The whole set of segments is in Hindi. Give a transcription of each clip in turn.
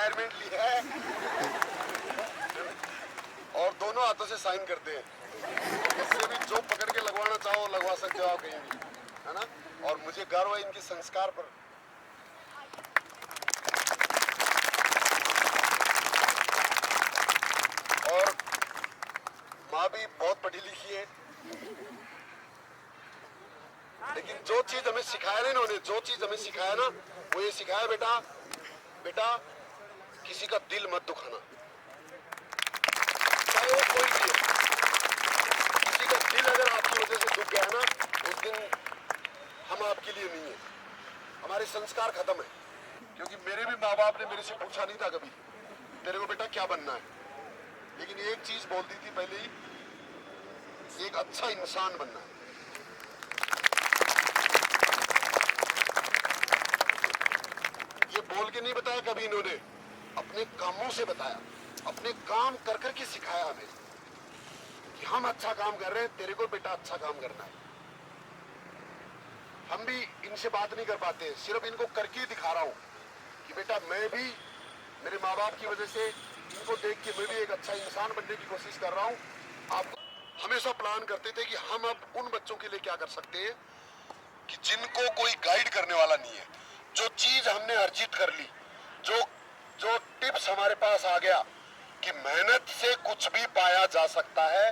रिटायरमेंट ली है और दोनों हाथों से साइन करते हैं। इससे भी जो पकड़ के लगवाना चाहो लगवा सकते हो आप कहीं भी, है ना। और मुझे गर्व है इनके संस्कार पर। और माँ भी बहुत पढ़ी लिखी है, लेकिन जो चीज हमें सिखाया ना इन्होंने, जो चीज हमें सिखाया ना, वो ये सिखाया बेटा, बेटा किसी का दिल मत दुखाना, चाहे वो कोई भी है। किसी का दिल अगर आपकी वजह से दुख गया ना, उस दिन हम आपके लिए नहीं है, हमारे संस्कार खत्म है। क्योंकि मेरे भी माँ बाप ने मेरे से पूछा नहीं था कभी तेरे को बेटा क्या बनना है, लेकिन एक चीज बोल दी थी पहले ही, एक अच्छा इंसान बनना है। ये बोल के नहीं बताया कभी इन्होंने, अपने कामों से बताया, अपने काम कर करके सिखाया हमें कि हम अच्छा काम कर रहे हैं, तेरे को बेटा अच्छा काम करना है। हम भी इनसे बात नहीं कर पाते, सिर्फ इनको करके ही दिखा रहा हूं कि बेटा मैं भी मेरे माँ बाप की वजह से इनको देख के मैं भी एक अच्छा इंसान बनने की कोशिश कर रहा हूं। आप हमेशा प्लान करते थे कि हम अब उन बच्चों के लिए क्या कर सकते हैं कि जिनको कोई गाइड करने वाला नहीं है। जो चीज हमने अर्जित कर ली, जो टिप्स हमारे पास आ गया कि मेहनत से कुछ भी पाया जा सकता है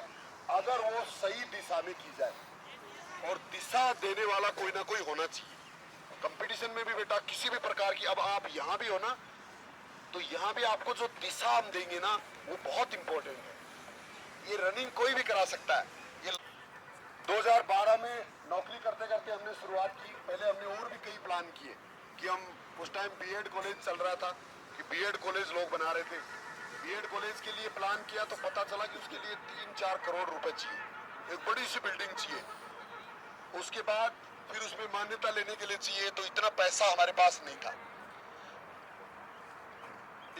अगर वो सही दिशा में की जाए, और दिशा देने वाला कोई ना कोई होना चाहिए। कंपटीशन में भी बेटा किसी भी प्रकार की, अब आप यहाँ भी हो ना, तो यहाँ भी आपको जो दिशा हम देंगे ना वो बहुत इंपॉर्टेंट है। ये रनिंग कोई भी करा सकता है। ये 2012 में नौकरी करते करते हमने शुरुआत की। पहले हमने और भी कई प्लान किए कि हम, उस टाइम बीएड कॉलेज चल रहा था कि बीएड कॉलेज लोग बना रहे थे। बीएड कॉलेज के लिए प्लान किया तो पता चला कि उसके लिए 3-4 करोड़ रुपए चाहिए, एक बड़ी सी बिल्डिंग चाहिए। उसके बाद फिर उसमें मान्यता लेने के लिए चाहिए, तो इतना पैसा हमारे पास नहीं था।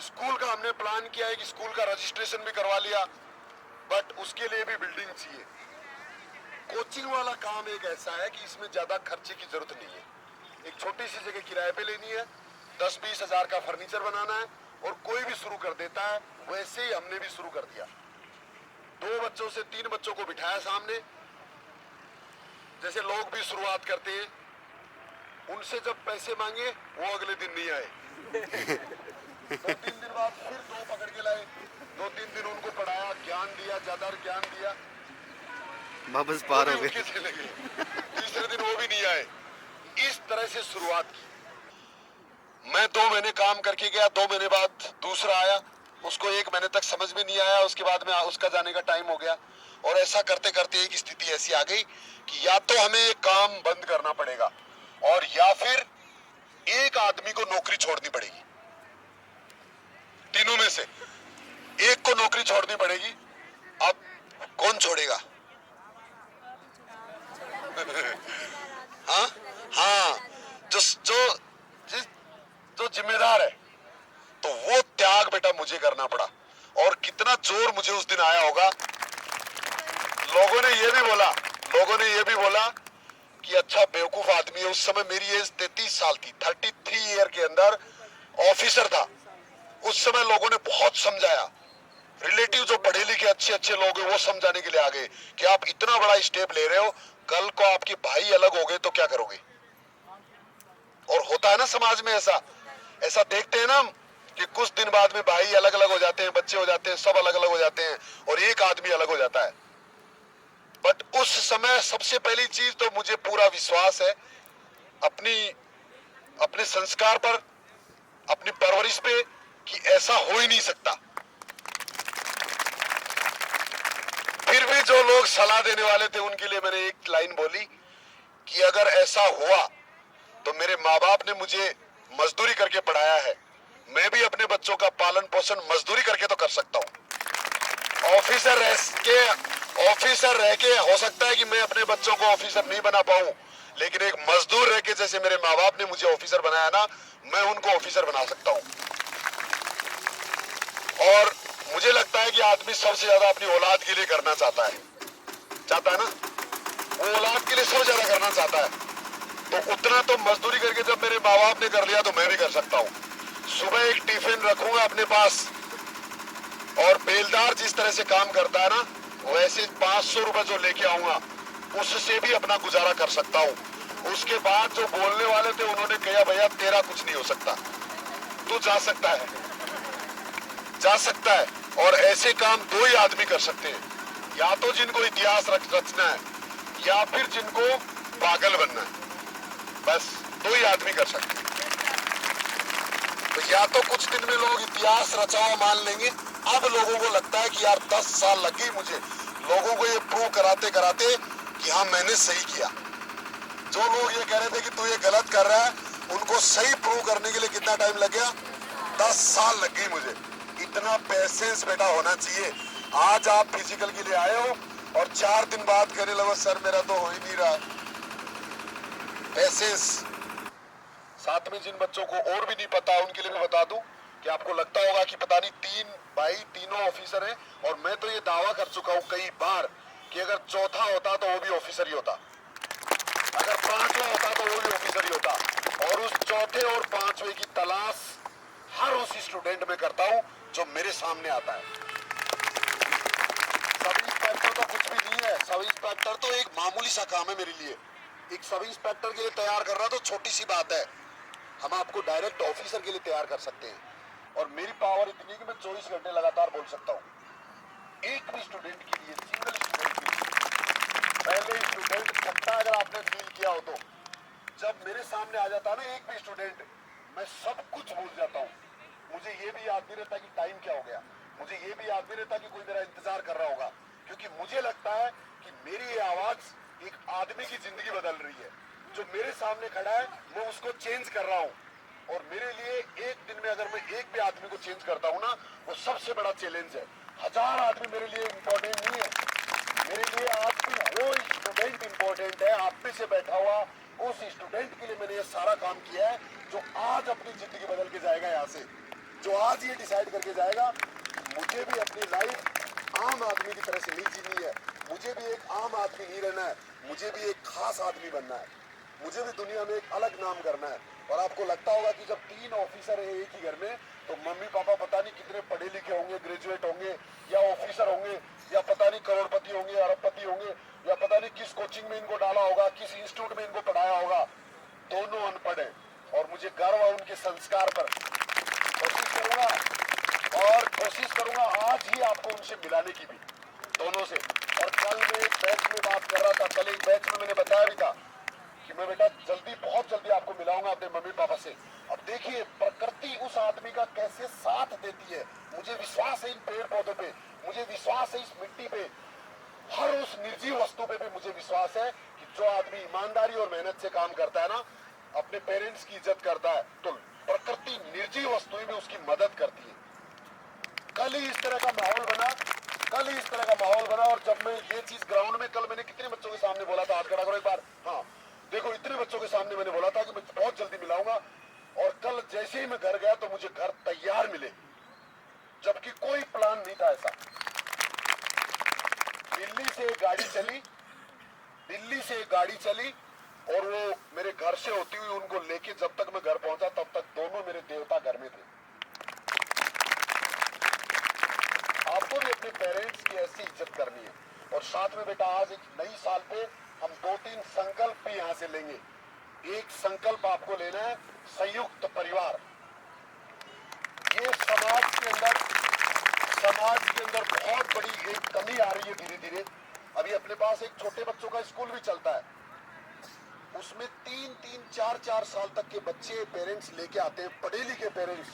स्कूल का हमने प्लान किया है कि स्कूल का रजिस्ट्रेशन भी करवा लिया, बट उसके लिए भी बिल्डिंग चाहिए। कोचिंग वाला काम एक ऐसा है कि इसमें ज्यादा खर्चे की जरूरत नहीं है। एक छोटी सी जगह किराए पे लेनी है, 10-20 हजार का फर्नीचर बनाना है और कोई भी शुरू कर देता है। वैसे ही हमने भी शुरू कर दिया। 2 बच्चों से 3 बच्चों को बिठाया सामने, जैसे लोग भी शुरुआत करते हैं। उनसे जब पैसे मांगे वो अगले दिन नहीं आए। 2-3 दिन बाद फिर 2 पकड़ के लाए, 2-3 दिन उनको पढ़ाया, ज्ञान दिया, ज्यादा ज्ञान दिया, वापस पार हो गए। चले गए। तीसरे दिन वो भी नहीं आए। इस तरह से शुरुआत की। मैं 2 महीने काम करके गया, 2 महीने बाद दूसरा आया, उसको 1 महीने तक समझ में नहीं आया, उसके बाद में उसका जाने का टाइम हो गया। और ऐसा करते करते एक स्थिति ऐसी आ गई कि या तो हमें ये काम बंद करना पड़ेगा और या फिर एक आदमी को नौकरी छोड़नी पड़ेगी। तीनों में से एक को नौकरी छोड़नी पड़ेगी। अब कौन छोड़ेगा? हाँ हाँ, जो जिम्मेदार है, तो वो त्याग बेटा मुझे करना पड़ा। और कितना जोर मुझे उस दिन आया होगा। लोगों ने ये भी बोला कि अच्छा बेवकूफ आदमी है। उस समय मेरी एज 33 साल थी, 33 ईयर के अंदर ऑफिसर था। उस समय लोगों ने बहुत समझाया। रिलेटिव जो पढ़े लिखे अच्छे अच्छे लोग हैं वो समझाने के लिए आ गए कि आप इतना बड़ा स्टेप ले रहे हो, कल को आपके भाई अलग हो गए तो क्या करोगे। और होता है ना समाज में ऐसा देखते हैं ना हम कि कुछ दिन बाद में भाई अलग अलग हो जाते हैं, बच्चे हो जाते हैं, सब अलग अलग हो जाते हैं और एक आदमी अलग हो जाता है। बट उस समय सबसे पहली चीज तो मुझे पूरा विश्वास है अपने संस्कार पर, अपनी परवरिश पे, कि ऐसा हो ही नहीं सकता। फिर भी जो लोग सलाह देने वाले थे उनके लिए मैंने एक लाइन बोली कि अगर ऐसा हुआ तो मेरे माँ बाप ने मुझे मजदूरी करके पढ़ाया है, मैं भी अपने बच्चों का पालन पोषण मजदूरी करके तो कर सकता हूँ। ऑफिसर रह के हो सकता है कि मैं अपने बच्चों को ऑफिसर नहीं बना पाऊं, लेकिन एक मजदूर रह के, जैसे मेरे माँ बाप ने मुझे ऑफिसर बनाया ना, मैं उनको ऑफिसर बना सकता हूं। और मुझे लगता है कि आदमी सबसे ज्यादा अपनी औलाद के लिए करना चाहता है ना, वो औलाद के लिए सबसे ज्यादा करना चाहता है। तो उतना तो मजदूरी करके जब मेरे माँ बाप ने कर लिया तो मैं भी कर सकता हूँ। सुबह एक टिफिन रखूंगा अपने पास, और बेलदार जिस तरह से काम करता है ना, वैसे 500 रुपए जो लेके आऊंगा उससे भी अपना गुजारा कर सकता हूँ। उसके बाद जो बोलने वाले थे उन्होंने कहा भैया तेरा कुछ नहीं हो सकता, तू जा सकता है, जा सकता है। और ऐसे काम दो ही आदमी कर सकते हैं, या तो जिनको इतिहास रचना है या फिर जिनको पागल बनना है, बस दो ही आदमी कर सकते हैं। तो या तो कुछ दिन में लोग इतिहास रचावा मान लेंगे। अब लोगों को लगता है कि यार 10 साल लग गई मुझे लोगों को ये प्रूव कराते कराते कि हाँ मैंने सही किया। जो लोग ये कह रहे थे कि तू ये गलत कर रहा है, उनको सही प्रूव करने के लिए कितना टाइम लग गया? 10 साल लग गई मुझे। इतना पेशेंस बेटा होना चाहिए। आज आप फिजिकल के लिए आए हो और 4 दिन बाद कहने लगो सर मेरा तो हो ही नहीं रहा। पेशेंस। साथ में जिन बच्चों को और भी नहीं पता उनके लिए मैं बता दूं कि आपको लगता होगा कि पता नहीं 3 भाई तीनों ऑफिसर हैं, और मैं तो ये दावा कर चुका हूं कई बार कि अगर चौथा होता तो वो भी ऑफिसर ही होता, अगर 5वां होता तो वो भी ऑफिसर ही होता। और उस चौथे और 5वें की तलाश हर उस स्टूडेंट में करता हूं जो मेरे सामने आता है। सब इंस्पेक्टर तो कुछ भी नहीं है, सब इंस्पेक्टर तो एक मामूली सा काम है मेरे लिए। एक सब इंस्पेक्टर के लिए तैयार करना तो छोटी सी बात है, हम आपको डायरेक्ट ऑफिसर के लिए तैयार कर सकते हैं। और मेरी पावर इतनी कि मैं 24 घंटे लगातार बोल सकता हूँ, एक भी स्टूडेंट के लिए, सिंगल स्टूडेंट के लिए। पहले स्टूडेंट छट्टा अगर आपने फील किया हो तो जब मेरे सामने आ जाता है ना एक भी स्टूडेंट, मैं सब कुछ भूल जाता हूँ। मुझे ये भी याद नहीं रहता कि टाइम क्या हो गया, मुझे ये भी याद नहीं रहता कि कोई मेरा इंतजार कर रहा होगा, क्योंकि मुझे लगता है कि मेरी ये आवाज एक आदमी की जिंदगी बदल रही है। जो मेरे सामने खड़ा है मैं उसको चेंज कर रहा हूँ, और मेरे लिए एक दिन में अगर मैं एक भी आदमी को चेंज करता हूँ ना, वो सबसे बड़ा चैलेंज है। 1000 आदमी मेरे लिए इंपॉर्टेंट नहीं है, मेरे लिए आज भी वो स्टूडेंट इंपॉर्टेंट है। आप में से बैठा हुआ उस स्टूडेंट के लिए मैंने ये सारा काम किया है, जो आज अपनी जिंदगी बदल के जाएगा यहाँ से, जो आज ये डिसाइड करके जाएगा कि मुझे भी अपनी लाइफ आम आदमी की तरह से नहीं जीनी है, मुझे भी एक आम आदमी नहीं रहना है, मुझे भी एक खास आदमी बनना है, मुझे भी दुनिया में एक अलग नाम करना है। और आपको लगता होगा कि जब 3 ऑफिसर है एक ही घर में, तो मम्मी पापा पता नहीं कितने पढ़े लिखे होंगे, ग्रेजुएट होंगे या ऑफिसर होंगे, या पता नहीं करोड़पति होंगे, अरबपति होंगे, या पता नहीं किस कोचिंग में इनको डाला होगा, किस इंस्टीट्यूट में इनको पढ़ाया होगा। दोनों अनपढ़ है, और मुझे गर्व है उनके संस्कार पर। कोशिश करूंगा आज ही आपको उनसे मिलाने की भी, दोनों से। और कल मैं एक बैच में बात कर रहा था, कल एक बैच में मैंने बताया भी था कि मैं बेटा जल्दी, बहुत जल्दी आपको मिलाऊंगा अपने मम्मी पापा से। अब देखिए प्रकृति उस आदमी का कैसे साथ देती है। मुझे विश्वास है इन पेड़ पौधों पे, मुझे विश्वास है इस मिट्टी पे, हर उस निर्जीव वस्तु पे भी मुझे विश्वास है कि जो आदमी ईमानदारी और मेहनत से काम करता है ना, अपने पेरेंट्स की इज्जत करता है, तो प्रकृति निर्जीव वस्तुएं भी उसकी मदद करती है। कल ही इस तरह का माहौल बना, कल ही इस तरह का माहौल बना। और जब मैं ये चीज ग्राउंड में, कल मैंने कितने बच्चों के सामने बोला था, हाथ खड़ा करो एक बार, हाँ देखो इतने बच्चों के सामने मैंने बोला था कि मैं बहुत जल्दी मिलाऊंगा। और कल जैसे ही मैं घर गया तो मुझे घर तैयार मिले, जबकि कोई प्लान नहीं था ऐसा। दिल्ली से एक गाड़ी चली, दिल्ली से एक गाड़ी चली, और वो मेरे घर से होती हुई उनको लेके जब तक मैं घर पहुंचा तब तक दोनों मेरे देवता घर में थे। आपको भी अपने पेरेंट्स की ऐसी इज्जत करनी है। और साथ में बेटा आज एक नई साल पे हम 2-3 संकल्प भी यहाँ से लेंगे। एक संकल्प आपको लेना है, संयुक्त परिवार। ये समाज के अंदर बहुत बड़ी एक कमी आ रही है धीरे धीरे। अभी अपने पास एक छोटे बच्चों का स्कूल भी चलता है, उसमें 3-3, 4-4 साल तक के बच्चे पेरेंट्स लेके आते हैं, पढ़े लिखे पेरेंट्स।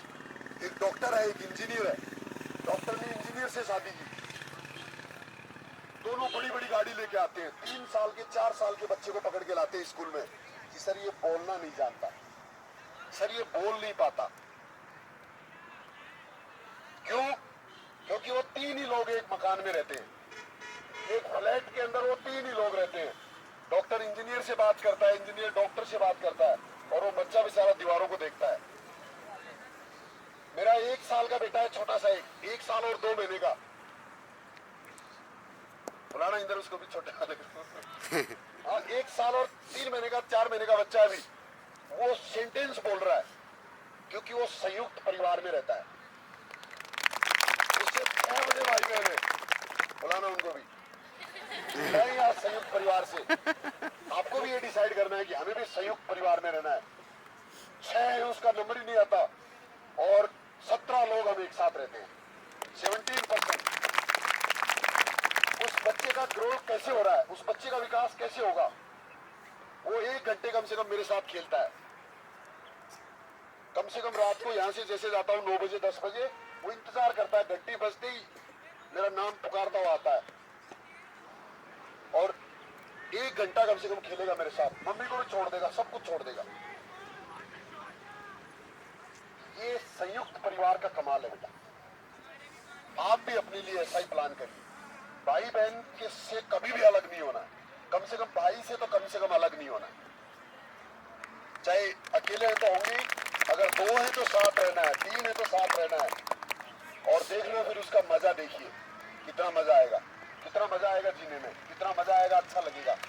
एक डॉक्टर है, एक इंजीनियर है, डॉक्टर ने इंजीनियर से शादी की, दोनों बड़ी बड़ी गाड़ी लेके आते हैं। 3 साल के 4 साल के बच्चे को पकड़ के लाते हैं स्कूल में कि सर ये बोलना नहीं जानता, सर ये बोल नहीं पाता। क्यों? क्योंकि वो 3 ही लोग एक मकान में रहते हैं, एक फ्लैट के अंदर वो 3 ही लोग रहते हैं। डॉक्टर इंजीनियर से बात करता है, इंजीनियर डॉक्टर से बात करता है, और वो बच्चा बेचारा दीवारों को देखता है। मेरा 1 साल का बेटा है, छोटा सा, 1 साल और 2 महीने का। बुलाना इंदर उसको भी, छोटे वाले को। हाँ, 1 साल और 3 महीने का, 4 महीने का बच्चा है अभी। वो सेंटेंस बोल रहा है, क्योंकि वो संयुक्त परिवार में रहता है। उससे 6 बजे भाई बहन है, बुलाना उनको भी। मैं यहाँ संयुक्त परिवार से, आपको भी ये डिसाइड करना है कि हमें भी संयुक्त परिवार में रहना है। 6 है उसका नंबर ही नहीं आता और 17 लोग हम एक साथ रहते हैं। 17%। उस बच्चे का ग्रोथ कैसे हो रहा है, उस बच्चे का विकास कैसे होगा? वो 1 घंटे कम से कम मेरे साथ खेलता है। कम से कम रात को यहाँ से जैसे जाता हूँ 9 बजे 10 बजे, वो इंतजार करता है, घंटी बजते ही मेरा नाम पुकारता हुआ आता है और 1 घंटा कम से कम खेलेगा मेरे साथ। मम्मी को भी छोड़ देगा, सब कुछ छोड़ देगा। ये संयुक्त परिवार का कमाल है बेटा। आप भी अपने लिए ऐसा ही प्लान करिए। भाई बहन के से कभी भी अलग नहीं होना है। कम से कम भाई से तो कम से कम अलग नहीं होना है। चाहे अकेले हैं तो होंगे, अगर 2 हैं तो साथ रहना है, 3 है तो साथ रहना है। और देख लो फिर उसका मजा देखिए, कितना मजा आएगा, कितना मजा आएगा जीने में, कितना मजा आएगा, अच्छा लगेगा।